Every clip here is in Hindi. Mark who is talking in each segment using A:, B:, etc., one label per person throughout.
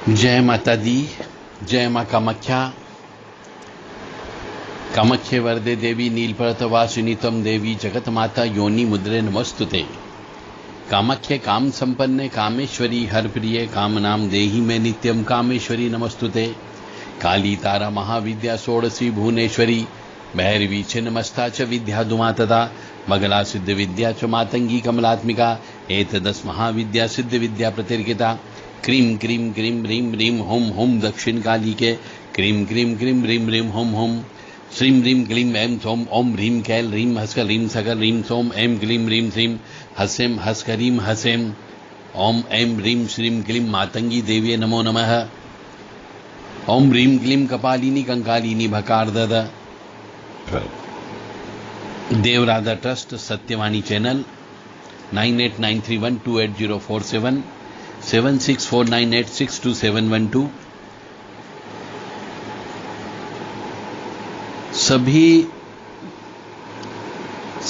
A: जय माता दी। जय मां कामाख्या। कामाख्ये वरदे देवी नीलपर्वतवासिनी त्वं देवी जगत माता योनि मुद्रे नमस्तुते। कामाख्ये काम संपन्ने कामेश्वरी हर प्रिय कामनाम देहि में नित्यम कामेश्वरी नमस्तुते। काली तारा महाविद्या षोडशी भुवनेश्वरी भैरवी छिन्नमस्ता च विद्याधुमा तथा मगला सिद्ध विद्या च मातंगी कमलात्मिका एतदस महाविद्या सिद्ध विद्या प्रतिर्गिता। क्रीम क्रीम क्रीम ह्रीम ह्रीम होम होम दक्षिण काली के क्रीम क्रीम क्रीम ह्रीम ह्रीम होम होम श्रीम ह्रीम क्लीम ऐम सोम ओम ह्रीम कैल ह्रीम हस्कर ह्रीम सकर ह्रीम सोम ऐम क्लीम ह्रीम श्रीम हसेम हस्करीम हसेम ओम ऐम ह्रीम श्रीम क्लीम मातंगी देवी नमो नमः। ओम ह्रीम क्लीम कपालिनी कंकालिनी भकार दद। Devradha trust Satyavani channel 9893128047 7649862712। सभी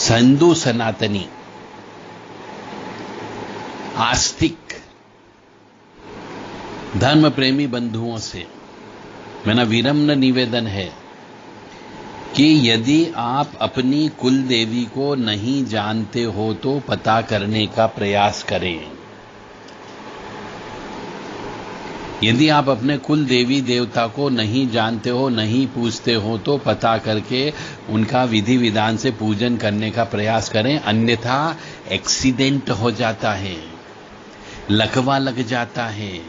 A: हिंदू सनातनी आस्तिक धर्म प्रेमी बंधुओं से मेरा विनम्र निवेदन है कि यदि आप अपनी कुल देवी को नहीं जानते हो तो पता करने का प्रयास करें। यदि आप अपने कुल देवी देवता को नहीं जानते हो, नहीं पूछते हो तो पता करके उनका विधि विधान से पूजन करने का प्रयास करें, अन्यथा एक्सीडेंट हो जाता है, लकवा लग जाता है,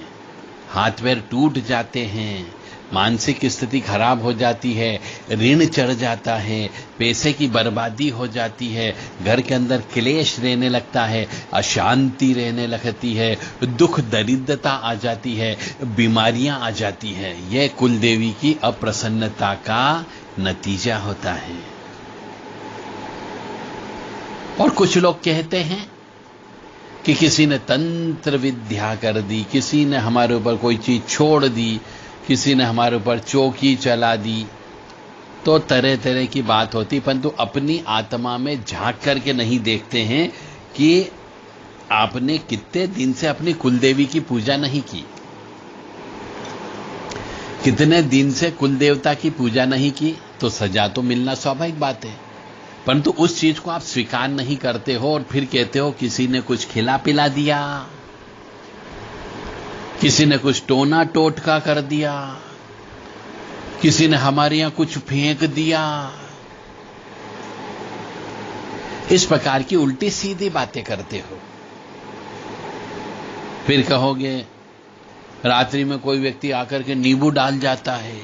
A: हाथ पैर टूट जाते हैं, मानसिक स्थिति खराब हो जाती है, ऋण चढ़ जाता है, पैसे की बर्बादी हो जाती है, घर के अंदर क्लेश रहने लगता है, अशांति रहने लगती है, दुख दरिद्रता आ जाती है, बीमारियां आ जाती है। यह कुल देवी की अप्रसन्नता का नतीजा होता है। और कुछ लोग कहते हैं कि किसी ने तंत्र विद्या कर दी, किसी ने हमारे ऊपर कोई चीज छोड़ दी, किसी ने हमारे ऊपर चौकी चला दी, तो तरह तरह की बात होती, परंतु अपनी आत्मा में झांक करके नहीं देखते हैं कि आपने कितने दिन से अपनी कुलदेवी की पूजा नहीं की, कितने दिन से कुल देवता की पूजा नहीं की, तो सजा तो मिलना स्वाभाविक बात है। परंतु उस चीज को आप स्वीकार नहीं करते हो और फिर कहते हो किसी ने कुछ खिला पिला दिया, किसी ने कुछ टोना टोटका कर दिया, किसी ने हमारे यहां कुछ फेंक दिया। इस प्रकार की उल्टी सीधी बातें करते हो। फिर कहोगे रात्रि में कोई व्यक्ति आकर के नींबू डाल जाता है,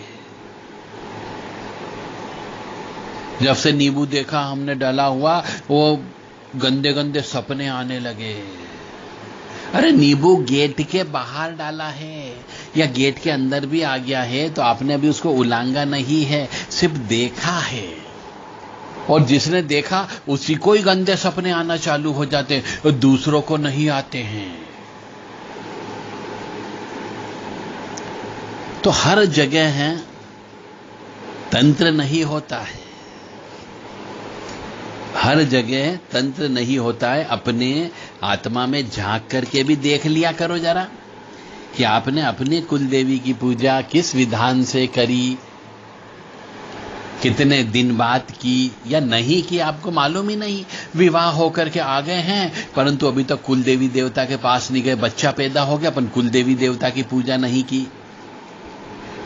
A: जब से नींबू देखा हमने डाला हुआ वो गंदे गंदे सपने आने लगे। अरे नींबू गेट के बाहर डाला है या गेट के अंदर भी आ गया है तो आपने अभी उसको उलांगा नहीं है, सिर्फ देखा है, और जिसने देखा उसी को ही गंदे सपने आना चालू हो जाते हैं, दूसरों को नहीं आते हैं। तो हर जगह है तंत्र नहीं होता है, हर जगह तंत्र नहीं होता है। अपने आत्मा में झांक करके भी देख लिया करो जरा कि आपने अपनी कुल देवी की पूजा किस विधान से करी, कितने दिन बाद की या नहीं की, आपको मालूम ही नहीं। विवाह होकर के आ गए हैं परंतु अभी तक कुल देवी देवता के पास नहीं गए, बच्चा पैदा हो गया अपन कुल देवी देवता की पूजा नहीं की,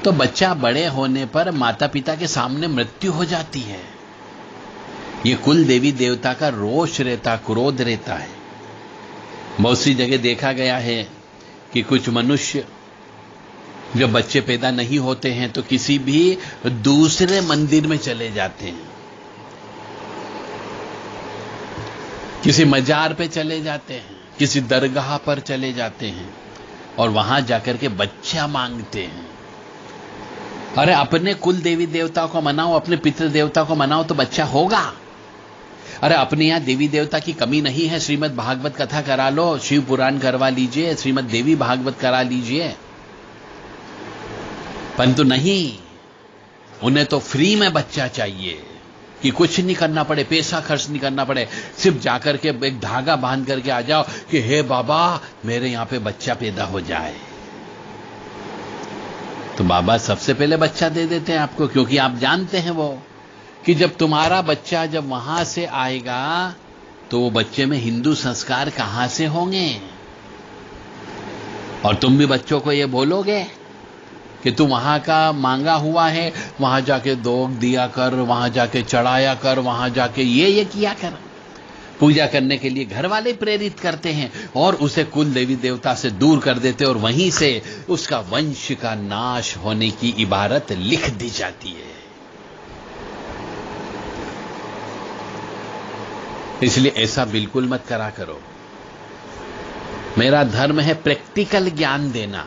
A: तो बच्चा बड़े होने पर माता पिता के सामने मृत्यु हो जाती है। ये कुल देवी देवता का रोष रहता, क्रोध रहता है। बहुत सी जगह देखा गया है कि कुछ मनुष्य जब बच्चे पैदा नहीं होते हैं तो किसी भी दूसरे मंदिर में चले जाते हैं, किसी मजार पे चले जाते हैं, किसी दरगाह पर चले जाते हैं और वहां जाकर के बच्चा मांगते हैं। अरे अपने कुल देवी देवता को मनाओ, अपने पितृ देवता को मनाओ तो बच्चा होगा। अरे अपने यहां देवी देवता की कमी नहीं है, श्रीमद् भागवत कथा करा लो, शिव पुराण करवा लीजिए, श्रीमद् देवी भागवत करा लीजिए, परंतु नहीं, उन्हें तो फ्री में बच्चा चाहिए कि कुछ नहीं करना पड़े, पैसा खर्च नहीं करना पड़े, सिर्फ जाकर के एक धागा बांध करके आ जाओ कि हे बाबा मेरे यहां पे बच्चा पैदा हो जाए। तो बाबा सबसे पहले बच्चा दे देते हैं आपको, क्योंकि आप जानते हैं वो कि जब तुम्हारा बच्चा जब वहां से आएगा तो वो बच्चे में हिंदू संस्कार कहां से होंगे। और तुम भी बच्चों को ये बोलोगे कि तू वहां का मांगा हुआ है, वहां जाके दोग दिया कर, वहां जाके चढ़ाया कर, वहां जाके ये किया कर। पूजा करने के लिए घर वाले प्रेरित करते हैं और उसे कुल देवी देवता से दूर कर देते और वहीं से उसका वंश का नाश होने की इबारत लिख दी जाती है। इसलिए ऐसा बिल्कुल मत करा करो। मेरा धर्म है प्रैक्टिकल ज्ञान देना,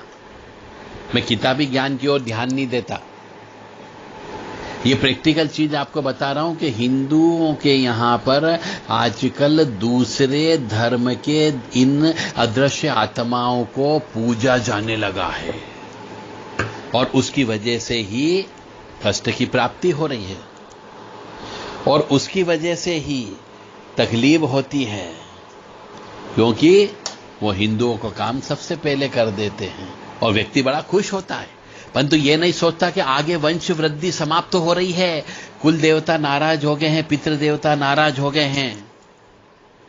A: मैं किताबी ज्ञान की ओर ध्यान नहीं देता। ये प्रैक्टिकल चीज आपको बता रहा हूं कि हिंदुओं के यहां पर आजकल दूसरे धर्म के इन अदृश्य आत्माओं को पूजा जाने लगा है और उसकी वजह से ही कष्ट की प्राप्ति हो रही है और उसकी वजह से ही तकलीफ होती है, क्योंकि वो हिंदुओं को काम सबसे पहले कर देते हैं और व्यक्ति बड़ा खुश होता है, परंतु ये नहीं सोचता कि आगे वंश वृद्धि समाप्त तो हो रही है। कुल देवता नाराज हो गए हैं, पितृ देवता नाराज हो गए हैं,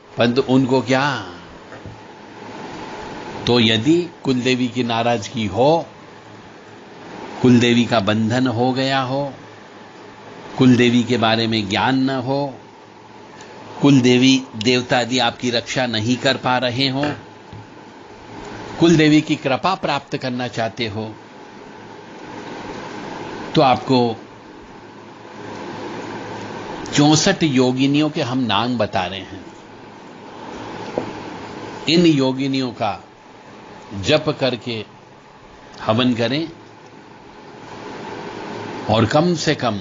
A: परंतु उनको क्या। तो यदि कुल देवी की नाराजगी हो, कुल देवी का बंधन हो गया हो, कुल देवी के बारे में ज्ञान न हो, कुल देवी देवता आदि आपकी रक्षा नहीं कर पा रहे हो, कुल देवी की कृपा प्राप्त करना चाहते हो, तो आपको 64 योगिनियों के हम नाम बता रहे हैं। इन योगिनियों का जप करके हवन करें और कम से कम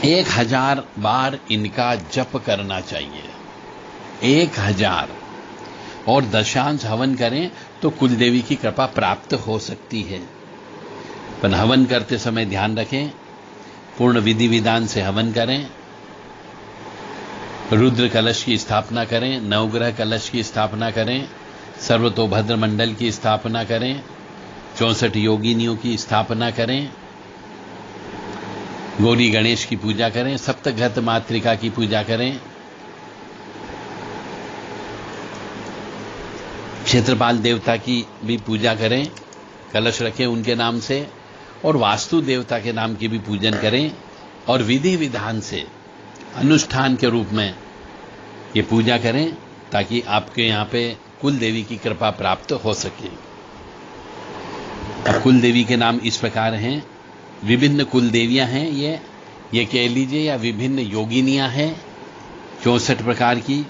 A: 1000 बार इनका जप करना चाहिए। 1000 और दशांश हवन करें तो कुलदेवी की कृपा प्राप्त हो सकती है। पर हवन करते समय ध्यान रखें, पूर्ण विधि विधान से हवन करें, रुद्र कलश की स्थापना करें, नवग्रह कलश की स्थापना करें, सर्वतोभद्र मंडल की स्थापना करें, 64 योगिनियों की स्थापना करें, गौरी गणेश की पूजा करें, सप्तघत मातृका की पूजा करें, क्षेत्रपाल देवता की भी पूजा करें, कलश रखें उनके नाम से, और वास्तु देवता के नाम की भी पूजन करें और विधि विधान से अनुष्ठान के रूप में ये पूजा करें ताकि आपके यहां पे कुल देवी की कृपा प्राप्त हो सके। कुल देवी के नाम इस प्रकार हैं, विभिन्न कुल देवियां हैं, ये कह लीजिए, या विभिन्न योगिनियां हैं 64 प्रकार की।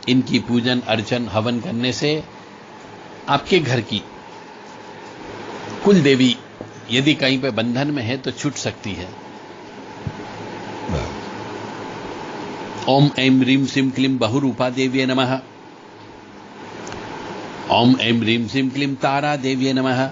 A: इनकी पूजन अर्चन हवन करने से आपके घर की कुल देवी यदि कहीं पे बंधन में है तो छूट सकती है। ओम ऐं ह्रीं श्रीं क्लीं बहुरूपा देव्ये नमः। ओम ऐं ह्रीं श्रीं क्लीं तारा देव्ये नमः।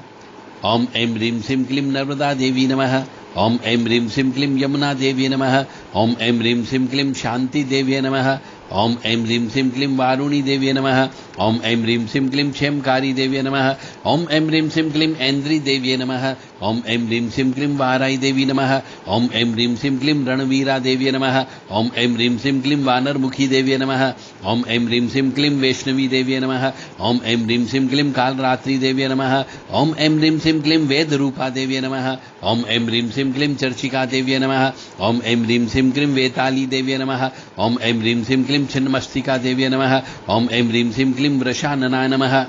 A: ओम ऐं ह्रीं श्रीं क्लीं नर्मदा देवी नमः। ओम ऐं ह्रीं श्रीं क्लीं यमुना देवी नमः। ओम ऐं ह्रीं श्रीं क्लीं शांति देव्ये नमः। ओम ऐं ह्रीं श्रीं क्लीं वारुणी देव्ये नमः। ओम ऐं ह्रीं श्रीं क्लीं क्षेमकारी देव्ये नमः। ओम ऐं ह्रीं श्रीं क्लीं ऐन्द्री देव्ये नमः। ओम ऐं ह्रीं श्रीं क्लीं वाराई देवी नमः। ओम ऐं ह्रीं श्रीं क्लीं रणवीरा देव्ये नमः। ओम ऐं ह्रीं श्रीं क्लीं वानरमुखी देव्ये नमः। ओम ऐं ह्रीं श्रीं क्लीं वैष्णवी देव्ये नमः। ओम ऐं ह्रीं श्रीं क्लीं कालरात्रि देव्ये नमः। ओम ऐं ह्रीं श्रीं क्लीं वेदरूपा देव्ये नमः। ओम ऐं ह्रीं श्रीं क्लीं चर्चिका देव्ये नमः। ओम ऐं ह्रीं श्रीं क्लीं वेताली देव्ये नमः। ओम ऐं ह्रीं श्रीं क्लीं छिन्नमस्तिका देव्ये नमः। ओम ऐं ह्रीं श्रीं क्लीं वृषानना नमः।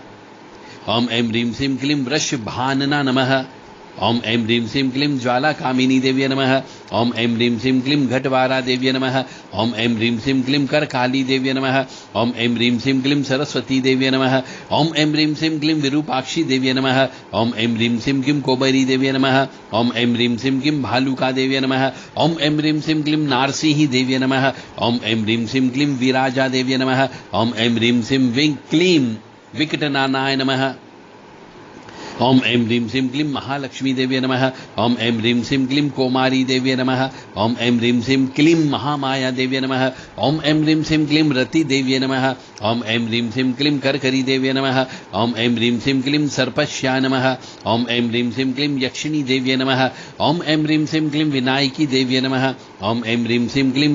A: ओम ऐं ह्रीं श्रीं क्लीं वृषभानना नमः। ओम ऐं ह्रीं श्रीं क्लीं ज्वालाकामिनी देव्ये नमः। ओम ऐं ह्रीं श्रीं क्लीं घटवारा देव्ये नमः। ओम ऐं ह्रीं श्रीं क्लीं करकाली देव्ये नमः। ओम ऐं ह्रीं श्रीं क्लीं सरस्वती देव्ये नमः। ओम ऐं ह्रीं श्रीं क्लीं विरूपाक्षी देव्ये नमः। ओम ऐं ह्रीं श्रीं क्लीं कोबरी देव्ये नमः। ओम ऐं ह्रीं श्रीं क्लीं भालुका देव्ये नमः। ओम ऐं ह्रीं श्रीं क्लीं नारसिंही देव्ये नमः। ओम ऐं ह्रीं श्रीं क्लीं विराजा देव्ये नमः। ओम ऐं ह्रीं श्रीं क्लीं विकटनानाय नमः। ओम ऐं ह्रीं श्रीं क्लीं महालक्ष्मी देव्यै नमः। ओम ऐं ह्रीं श्रीं क्लीं कौमारी देव्यै नमः। ओम ऐं ह्रीं श्रीं क्लीं महामाया देव्यै नमः। ओम ऐं ह्रीं श्रीं क्लीं रति देव्यै नमः। ओम ऐं ह्रीं श्रीं क्लीं करकरी देव्यै नमः। ओम ऐं ह्रीं श्रीं क्लीं सर्पश्या नमः। ओम ऐं ह्रीं श्रीं क्लीं यक्षिणी देव्यै नमः। ओम ऐं ह्रीं श्रीं क्लीं विनायकी देव्यै नमः। ओम ऐं ह्रीं श्रीं क्लीं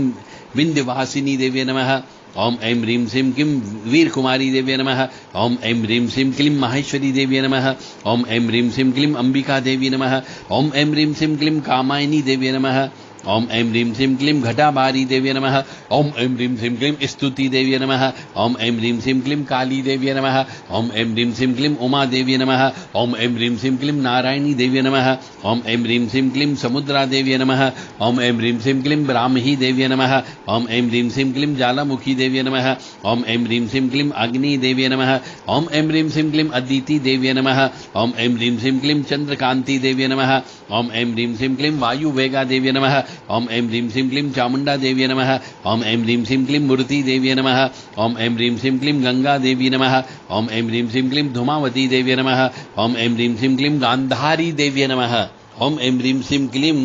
A: विंध्यवासिनी देव्यै नमः। ओम ऐं ह्रीं श्रीं क्लीं वीरकुमारी देव्यै नमः। ओम ऐं ह्रीं श्रीं क्लीं माहेश्वरी देव्यै नमः। ओम ऐं ह्रीं श्रीं क्लीं अंबिका देवी नमः। ओम ऐं ह्रीं श्रीं क्लीं कामायनी देव्यै नमः। ओम ऐं ह्रीं श्रीं क्लीं घटाबारी देव्यै नमः। ओम ऐं ह्रीं श्रीं क्लीं स्तुति देव्यै नमः। ओम ऐं ह्रीं श्रीं क्लीं काली देव्यै नमः। ओम ऐं ह्रीं श्रीं क्लीं उमा देव्यै नमः। ओम ऐं ह्रीं श्रीं क्लीं नारायणी देव्यै नमः। ओम ऐं ह्रीं श्रीं क्लीं समुद्रा देव्यै नमः। ओम ऐं ह्रीं श्रीं क्लीं ब्राह्मी देव्यै नमः। ओम ऐं ह्रीं श्रीं क्लीं ज्वालामुखी देव्यै नमः। ओम ऐं ह्रीं श्रीं क्लीं अग्नि देव्यै नमः। ओम ऐं ह्रीं श्रीं क्लीं अदिति देव्यै नमः। ओम ऐं ह्रीं श्रीं क्लीं चंद्रकांति देव्यै नमः। ओम ऐं ह्रीं श्रीं क्लीं वायुवेगा देव्यै नमः। ओम ऐं ह्रीं श्रीं क्लीं चामुंडा देव्यै नमः। ओम ऐं ह्रीं श्रीं क्लीं मूर्ति देव्यै नमः। ओम ऐं ह्रीं श्रीं क्लीं गंगा देवी नमः। ओम ऐं ह्रीं श्रीं क्लीं धूमावती देव्यै नमः। ओम ऐं ह्रीं श्रीं क्लीं गांधारी देव्यै नमः। ओम ऐं ह्रीं श्रीं क्लीं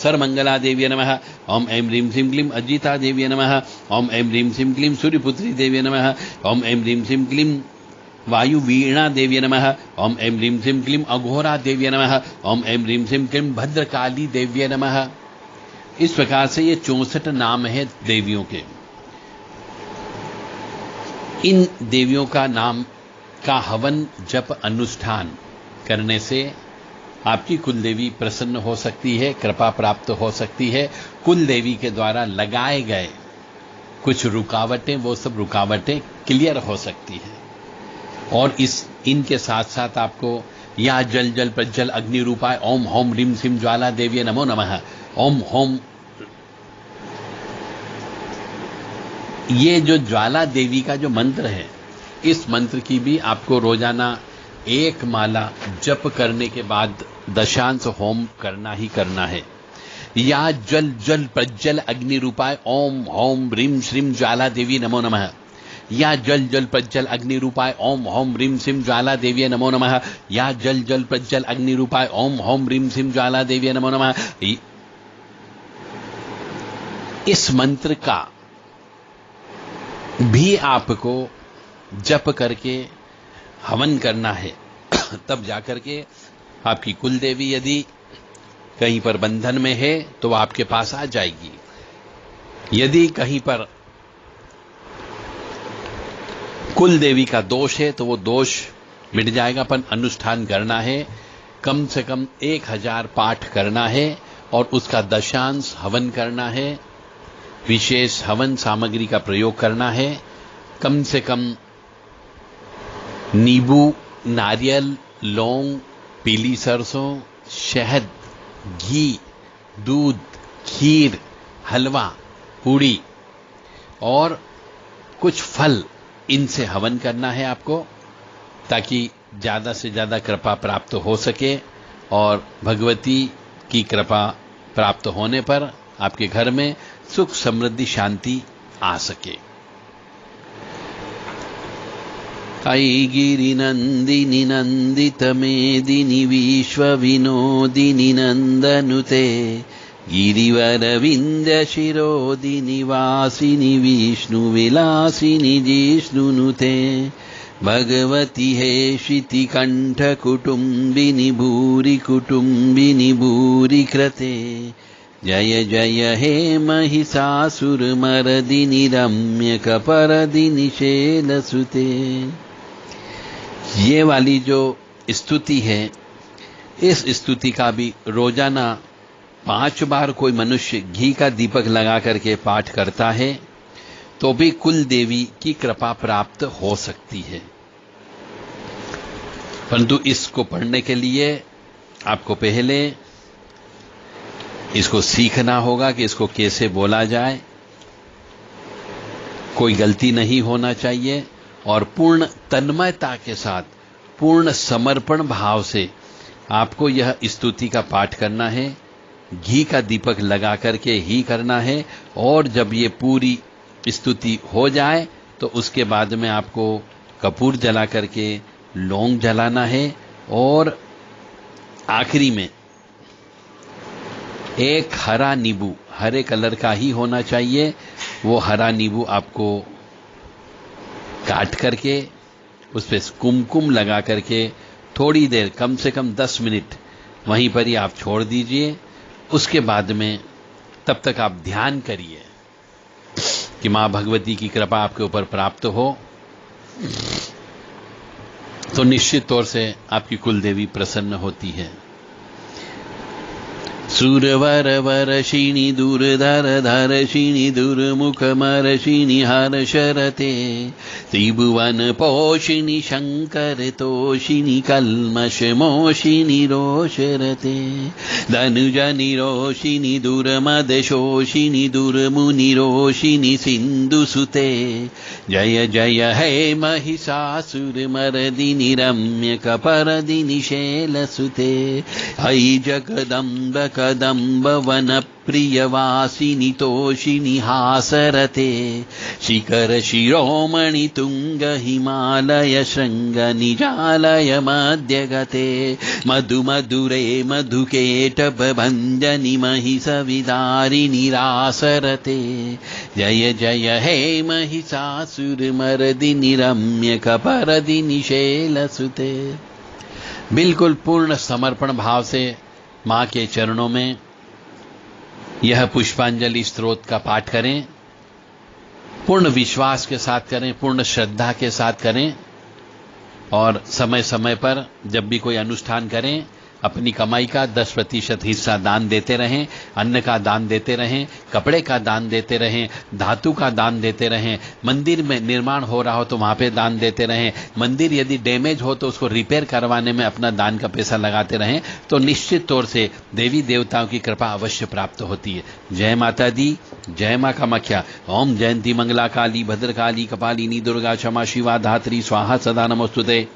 A: सर्वमंगला देव्यै नमः। ओम ऐं ह्रीं श्रीं क्लीं अजिता देव्यै नमः। ओम ऐं ह्रीं श्रीं क्लीं सूर्यपुत्री देव्यै नमः। ओम ऐं ह्रीं श्रीं क्लीं वायुवीणा देव्यै नमः। ओम ऐं ह्रीं श्रीं क्लीं अघोरा देव्यै नमः। ओम ऐं ह्रीं श्रीं क्लीं भद्रकाली देव्यै नमः। इस प्रकार से ये 64 नाम है देवियों के। इन देवियों का नाम का हवन जप अनुष्ठान करने से आपकी कुल देवी प्रसन्न हो सकती है, कृपा प्राप्त हो सकती है। कुल देवी के द्वारा लगाए गए कुछ रुकावटें, वो सब रुकावटें क्लियर हो सकती है। और इनके साथ साथ आपको या जल जल प्रज्वल अग्नि रूपाय ओम होम ह्रीं श्रीं ज्वाला देव्यै नमो नमः। ओम होम, ये जो ज्वाला देवी का जो मंत्र है, इस मंत्र की भी आपको रोजाना एक माला जप करने के बाद दशांश होम करना ही करना है। या जल जल प्रज्वल अग्नि रूपाय ओम होम ह्रीं श्रीं ज्वाला देवी नमो नमः। या जल जल प्रज्वल अग्नि रूपाय ओम होम ह्रीं श्रीं ज्वाला देवी नमो नमः। या जल जल प्रज्वल अग्नि रूपाय ओम होम ह्रीं श्रीं ज्वाला देवी नमो नमः। इस मंत्र का भी आपको जप करके हवन करना है। तब जाकर के आपकी कुल देवी यदि कहीं पर बंधन में है तो वह आपके पास आ जाएगी। यदि कहीं पर कुल देवी का दोष है तो वो दोष मिट जाएगा। पर अनुष्ठान करना है, कम से कम 1000 पाठ करना है और उसका दशांश हवन करना है। विशेष हवन सामग्री का प्रयोग करना है। कम से कम नींबू, नारियल, लौंग, पीली सरसों, शहद, घी, दूध, खीर, हलवा, पूड़ी और कुछ फल, इनसे हवन करना है आपको, ताकि ज्यादा से ज्यादा कृपा प्राप्त हो सके और भगवती की कृपा प्राप्त होने पर आपके घर में सुख समृद्धि शांति आ सके। ऐगिरि नंदिनि नंदित मेदिनि विश्व विनोदिनि नंदनुते गिरिवर विंध्य शिरोदिनि वासिनि विष्णु विलासिनि जिष्णुनुते भगवती हेशिति कंठ कुटुंबिनि भूरि कुटुंबिनि भूरि कृते जय जय हे महिषासुरमर्दिनि रम्य कपरदिनि शैलसुते। ये वाली जो स्तुति है, इस स्तुति का भी रोजाना 5 बार कोई मनुष्य घी का दीपक लगा करके पाठ करता है तो भी कुल देवी की कृपा प्राप्त हो सकती है। परंतु इसको पढ़ने के लिए आपको पहले इसको सीखना होगा कि इसको कैसे बोला जाए। कोई गलती नहीं होना चाहिए और पूर्ण तन्मयता के साथ, पूर्ण समर्पण भाव से आपको यह स्तुति का पाठ करना है। घी का दीपक लगा करके ही करना है और जब ये पूरी स्तुति हो जाए तो उसके बाद में आपको कपूर जला करके लौंग जलाना है और आखिरी में एक हरा नींबू, हरे कलर का ही होना चाहिए, वो हरा नींबू आपको काट करके उस पे कुमकुम लगा करके थोड़ी देर, कम से कम 10 मिनट वहीं पर ही आप छोड़ दीजिए। उसके बाद में तब तक आप ध्यान करिए कि मां भगवती की कृपा आपके ऊपर प्राप्त हो, तो निश्चित तौर से आपकी कुलदेवी प्रसन्न होती है। सुरवर वरशिणी दूरधर धरशिणी दुर्मुख मरशिणी हर्षरते त्रिभुवन पोषिणी शंकर तोषिणी कल्मष मोषिणी रोषरते धनुजनि रोषिणी दुर्मद शोषिणी दुर्मुनि रोषिणी सिंधुसुते जय जय हे महिषासुर मर्दिनि रम्य कपरदिनि शैलसुते हई जगदम्ब कदम्ब वन प्रियवासिनि तोषिनि हासरते शिखर शिरोमणि तुंग हिमालय शृंग निजालय मध्यगते मधु मधुरे मधुकेटभ भंजनि महिष विदारिणि रासरते जय जय हे महिषासुर मर्दिनि रम्य कपरदिनि शैलसुते। बिल्कुल पूर्ण समर्पण भाव से मां के चरणों में यह पुष्पांजलि स्तोत्र का पाठ करें। पूर्ण विश्वास के साथ करें, पूर्ण श्रद्धा के साथ करें, और समय समय पर जब भी कोई अनुष्ठान करें अपनी कमाई का 10% हिस्सा दान देते रहें, अन्न का दान देते रहें, कपड़े का दान देते रहें, धातु का दान देते रहें। मंदिर में निर्माण हो रहा हो तो वहां पे दान देते रहें। मंदिर यदि डैमेज हो तो उसको रिपेयर करवाने में अपना दान का पैसा लगाते रहें, तो निश्चित तौर से देवी देवताओं की कृपा अवश्य प्राप्त होती है। जय माता दी, जय मां कामाख्या। ओम जयंती मंगला काली भद्रकाली कपालिनी दुर्गा क्षमा शिवा धात्री स्वाहा सदा नमोस्तुते।